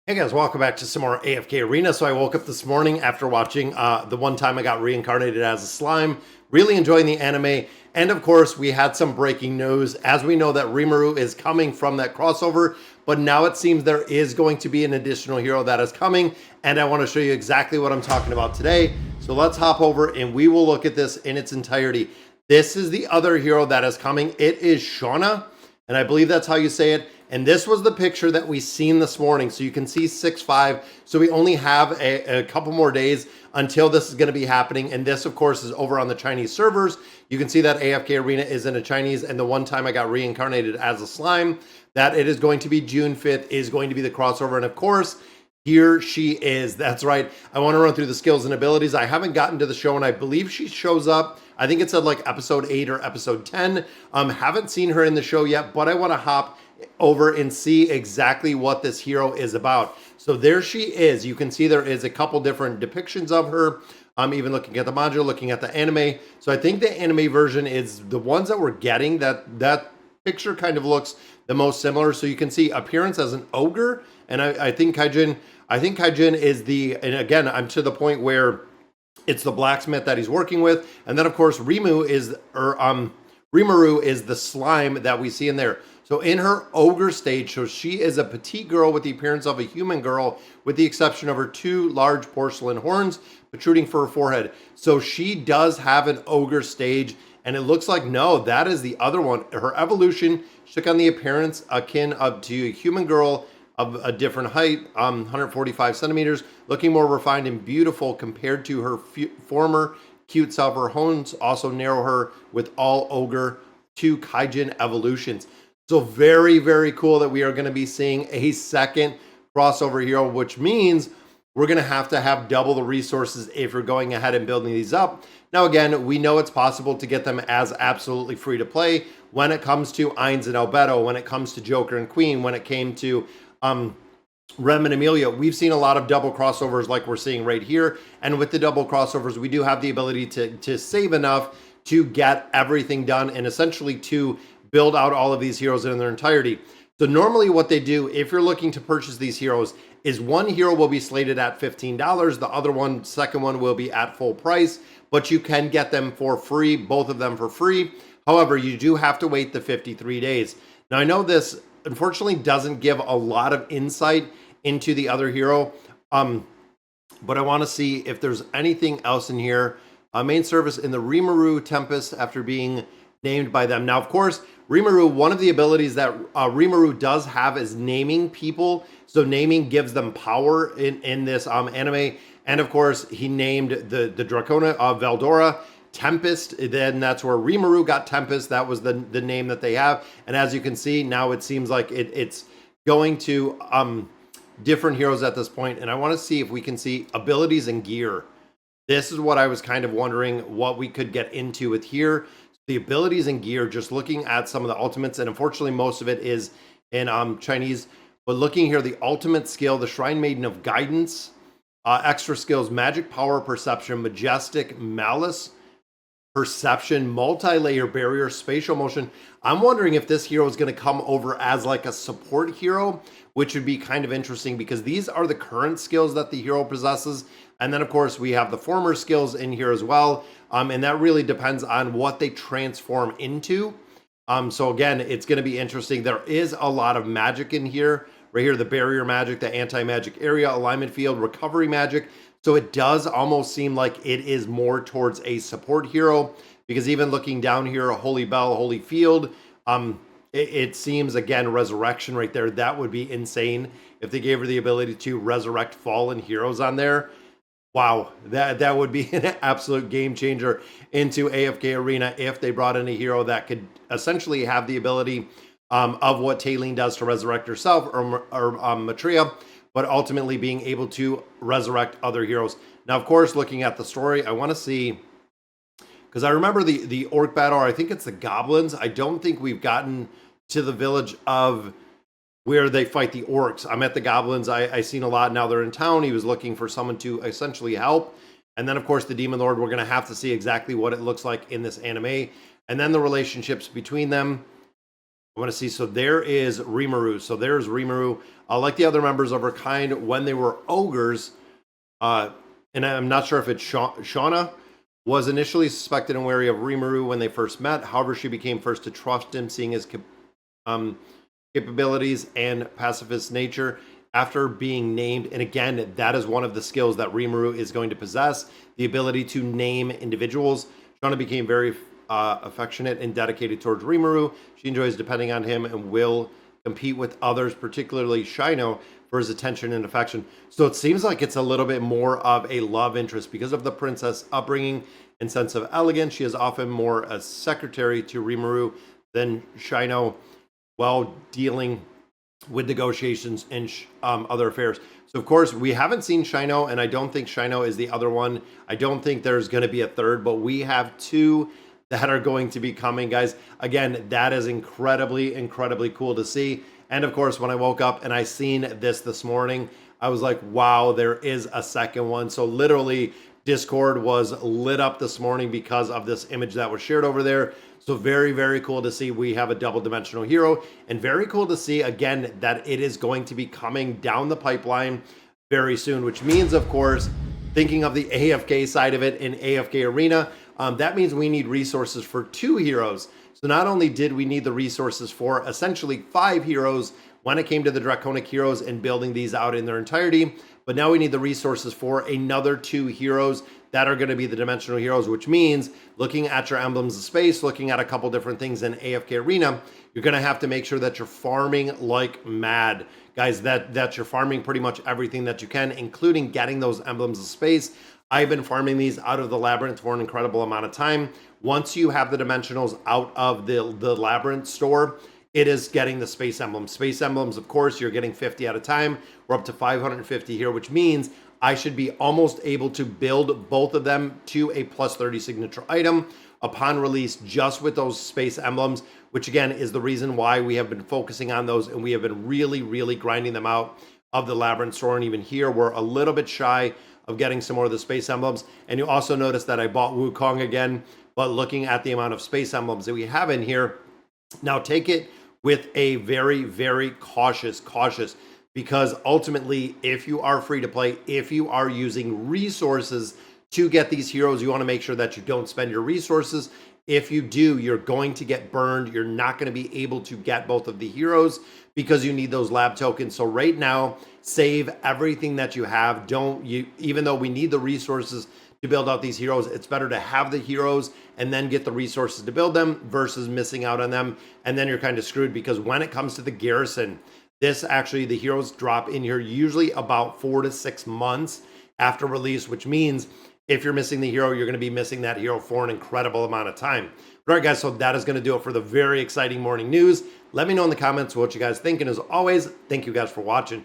Hey guys, welcome back to some more AFK Arena. So I woke up this morning after watching the one time I got reincarnated as a slime, really enjoying the anime, and of course we had some breaking news. As we know that Rimuru is coming from that crossover, but now it seems there is going to be an additional hero that is coming, and I want to show you exactly what I'm talking about today. So let's hop over and we will look at this in its entirety. This is the other hero that is coming. It is Shuna, and I believe that's how you say it. And this was the picture that we seen this morning. So you can see 6-5. So we only have a couple more days until this is going to be happening. And this, of course, is over on the Chinese servers. You can see that AFK Arena is in a Chinese. And the one time I got reincarnated as a slime, that it is going to be June 5th, is going to be the crossover. And of course, here she is. That's right. I want to run through the skills and abilities. I haven't gotten to the show, and I believe she shows up. I think it said like episode 8 or episode 10. Haven't seen her in the show yet, but I want to hop over and see exactly what this hero is about. So there she is. You can see there is a couple different depictions of her. Even looking at the module, looking at the anime. So I think the anime version is the ones that we're getting. That picture kind of looks the most similar. So you can see appearance as an ogre, and I think Kaijin is the. And again, I'm to the point where it's the blacksmith that he's working with, and then of course Rimuru is the slime that we see in there. So in her ogre stage, so she is a petite girl with the appearance of a human girl, with the exception of her 2 large porcelain horns protruding from her forehead. So she does have an ogre stage, and it looks like, no, that is the other one. Her evolution, she took on the appearance akin up to a human girl of a different height, 145 centimeters, looking more refined and beautiful compared to her former cute self. Her horns also narrow her with all ogre 2 Kaijin evolutions. So very, very cool that we are going to be seeing a second crossover hero, which means we're going to have double the resources if you're going ahead and building these up. Now, again, we know it's possible to get them as absolutely free to play when it comes to Ainz and Albedo, when it comes to Joker and Queen, when it came to Rem and Amelia. We've seen a lot of double crossovers like we're seeing right here. And with the double crossovers, we do have the ability to save enough to get everything done and essentially to build out all of these heroes in their entirety. So normally what they do, if you're looking to purchase these heroes, is one hero will be slated at $15. The other one, second one, will be at full price, but you can get them for free, both of them for free. However, you do have to wait the 53 days. Now, I know this unfortunately doesn't give a lot of insight into the other hero, but I want to see if there's anything else in here. Main service in the Rimuru Tempest after being named by them. Now, of course, Rimuru, one of the abilities that Rimuru does have is naming people. So naming gives them power in this anime. And of course, he named the Dracona of Veldora Tempest. Then that's where Rimuru got Tempest. That was the name that they have. And as you can see, now it seems like it's going to different heroes at this point. And I want to see if we can see abilities and gear. This is what I was kind of wondering what we could get into with here. The abilities and gear, just looking at some of the ultimates, and unfortunately most of it is in Chinese, but looking here, the ultimate skill, the Shrine Maiden of Guidance, extra skills, magic power, perception, majestic malice, perception, multi-layer barrier, spatial motion. I'm wondering if this hero is going to come over as like a support hero, which would be kind of interesting because these are the current skills that the hero possesses. And then, of course, we have the former skills in here as well. And that really depends on what they transform into. So again, it's going to be interesting. There is a lot of magic in here. Right here, the barrier magic, the anti-magic area, alignment field, recovery magic. So it does almost seem like it is more towards a support hero, because even looking down here, a Holy Bell, Holy Field, it seems, again, resurrection right there. That would be insane if they gave her the ability to resurrect fallen heroes on there. Wow, that would be an absolute game changer into AFK Arena if they brought in a hero that could essentially have the ability of what Taylene does to resurrect herself, or Matria, but ultimately being able to resurrect other heroes. Now, of course, looking at the story, I want to see, because I remember the orc battle, or I think it's the goblins. I don't think we've gotten to the village of where they fight the orcs. I'm at the goblins. I seen a lot. Now they're in town. He was looking for someone to essentially help. And then, of course, the Demon Lord, we're going to have to see exactly what it looks like in this anime. And then the relationships between them. I want to see. So there is Rimuru. So there's Rimuru. Like the other members of her kind, when they were ogres, and I'm not sure if it's Shuna, was initially suspected and wary of Rimuru when they first met. However, she became first to trust him, seeing his capabilities and pacifist nature. After being named, and again, that is one of the skills that Rimuru is going to possess, the ability to name individuals. Shuna became very affectionate and dedicated towards Rimuru. She enjoys depending on him and will compete with others, particularly Shino, for his attention and affection. So it seems like it's a little bit more of a love interest because of the princess upbringing and sense of elegance. She is often more a secretary to Rimuru than Shino while dealing with negotiations and other affairs. So of course we haven't seen Shino, and I don't think Shino is the other one. I don't think there's going to be a third, but we have two that are going to be coming, guys. Again, that is incredibly cool to see. And of course, when I woke up and I seen this morning, I was like, wow, there is a second one. So literally Discord was lit up this morning because of this image that was shared over there. So very cool to see we have a double dimensional hero, and very cool to see again that it is going to be coming down the pipeline very soon, which means, of course, thinking of the AFK side of it in AFK Arena, that means we need resources for 2 heroes. So not only did we need the resources for essentially 5 heroes when it came to the Draconic heroes and building these out in their entirety, but now we need the resources for another 2 heroes that are going to be the dimensional heroes, which means looking at your emblems of space, looking at a couple different things in AFK Arena, you're going to have to make sure that you're farming like mad. Guys, that you're farming pretty much everything that you can, including getting those emblems of space. I've been farming these out of the labyrinth for an incredible amount of time. Once you have the dimensionals out of the labyrinth store, it is getting the space emblems. Space emblems, of course, you're getting 50 at a time. We're up to 550 here, which means I should be almost able to build both of them to a plus 30 signature item upon release just with those space emblems, which again is the reason why we have been focusing on those, and we have been really grinding them out of the labyrinth store. And even here, we're a little bit shy of getting some more of the space emblems. And you also notice that I bought Wukong again, but looking at the amount of space emblems that we have in here, now take it with a very cautious, because ultimately, if you are free to play, if you are using resources to get these heroes, you want to make sure that you don't spend your resources. If you do, you're going to get burned. You're not going to be able to get both of the heroes because you need those lab tokens. So right now, save everything that you have. Even though we need the resources to build out these heroes, it's better to have the heroes and then get the resources to build them versus missing out on them. And then you're kind of screwed, because when it comes to the garrison, the heroes drop in here usually about 4 to 6 months after release, which means if you're missing the hero, you're going to be missing that hero for an incredible amount of time. All right, guys, so that is going to do it for the very exciting morning news. Let me know in the comments what you guys think. And as always, thank you guys for watching.